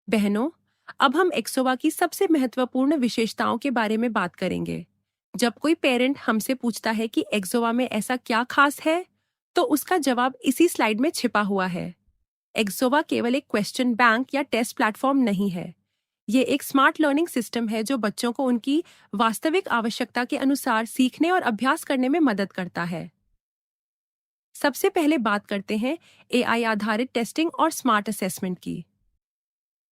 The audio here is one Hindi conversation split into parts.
बहनों, अब हम एक्सोवा की सबसे महत्वपूर्ण विशेषताओं के बारे में बात करेंगे। जब कोई पेरेंट हमसे पूछता है कि एक्सोवा में ऐसा क्या खास है, तो उसका जवाब इसी स्लाइड में छिपा हुआ है। एक्सोवा केवल एक क्वेश्चन बैंक या टेस्ट प्लेटफॉर्म नहीं है। ये एक स्मार्ट लर्निंग सिस्टम है जो बच्चों को उनकी वास्तविक आवश्यकता के अनुसार सीखने और अभ्यास करने में मदद करता है। सबसे पहले बात करते हैं एआई आधारित टेस्टिंग और स्मार्ट असेसमेंट की।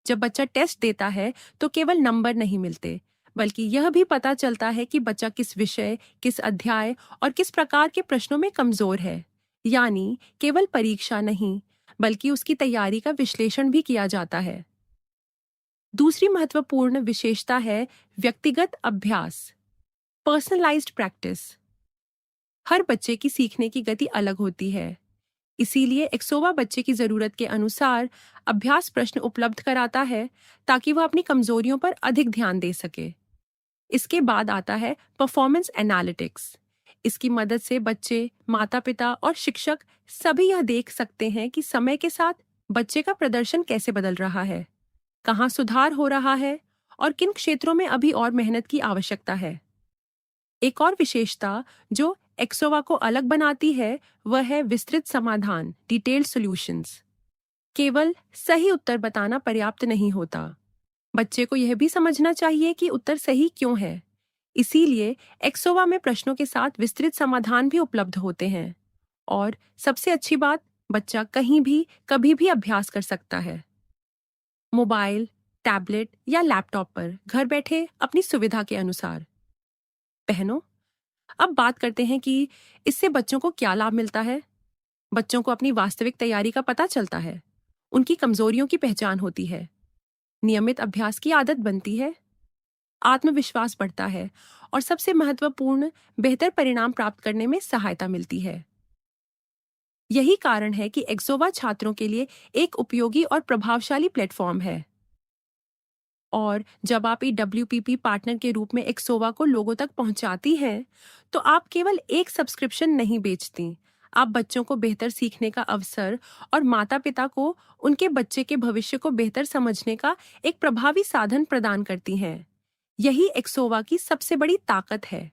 जब बच्चा टेस्ट देता है तो केवल नंबर नहीं मिलते, बल्कि यह भी पता चलता है कि बच्चा किस विषय, किस अध्याय और किस प्रकार के प्रश्नों में कमजोर है। यानी केवल परीक्षा नहीं, बल्कि उसकी तैयारी का विश्लेषण भी किया जाता है। दूसरी महत्वपूर्ण विशेषता है व्यक्तिगत अभ्यास, पर्सनलाइज्ड प्रैक्टिस। हर बच्चे की सीखने की गति अलग होती है, इसीलिए एक्सोवा बच्चे की जरूरत के अनुसार अभ्यास प्रश्न उपलब्ध कराता है ताकि वह अपनी कमजोरियों पर अधिक ध्यान दे सके। इसके बाद आता है परफॉर्मेंस एनालिटिक्स। इसकी मदद से बच्चे, माता पिता और शिक्षक सभी यह देख सकते हैं कि समय के साथ बच्चे का प्रदर्शन कैसे बदल रहा है, कहाँ सुधार हो रहा है और किन क्षेत्रों में अभी और मेहनत की आवश्यकता है। एक और विशेषता जो एक्सोवा को अलग बनाती है वह है विस्तृत समाधान, डिटेल्ड सॉल्यूशंस। केवल सही उत्तर बताना पर्याप्त नहीं होता, बच्चे को यह भी समझना चाहिए कि उत्तर सही क्यों है। इसीलिए एक्सोवा में प्रश्नों के साथ विस्तृत समाधान भी उपलब्ध होते हैं। और सबसे अच्छी बात, बच्चा कहीं भी कभी भी अभ्यास कर सकता है, मोबाइल, टैबलेट या लैपटॉप पर, घर बैठे अपनी सुविधा के अनुसार। बहनों, अब बात करते हैं कि इससे बच्चों को क्या लाभ मिलता है। बच्चों को अपनी वास्तविक तैयारी का पता चलता है, उनकी कमजोरियों की पहचान होती है, नियमित अभ्यास की आदत बनती है, आत्मविश्वास बढ़ता है और सबसे महत्वपूर्ण, बेहतर परिणाम प्राप्त करने में सहायता मिलती है। यही कारण है कि एक्सोवा छात्रों के लिए एक उपयोगी और प्रभावशाली प्लेटफॉर्म है। और जब आप EWPP पार्टनर के रूप में एक्सोवा को लोगों तक पहुंचाती हैं, तो आप केवल एक सब्सक्रिप्शन नहीं बेचती, आप बच्चों को बेहतर सीखने का अवसर और माता-पिता को उनके बच्चे के भविष्य को बेहतर समझने का एक प्रभावी साधन प्रदान करती हैं। यही एक्सोवा की सबसे बड़ी ताकत है।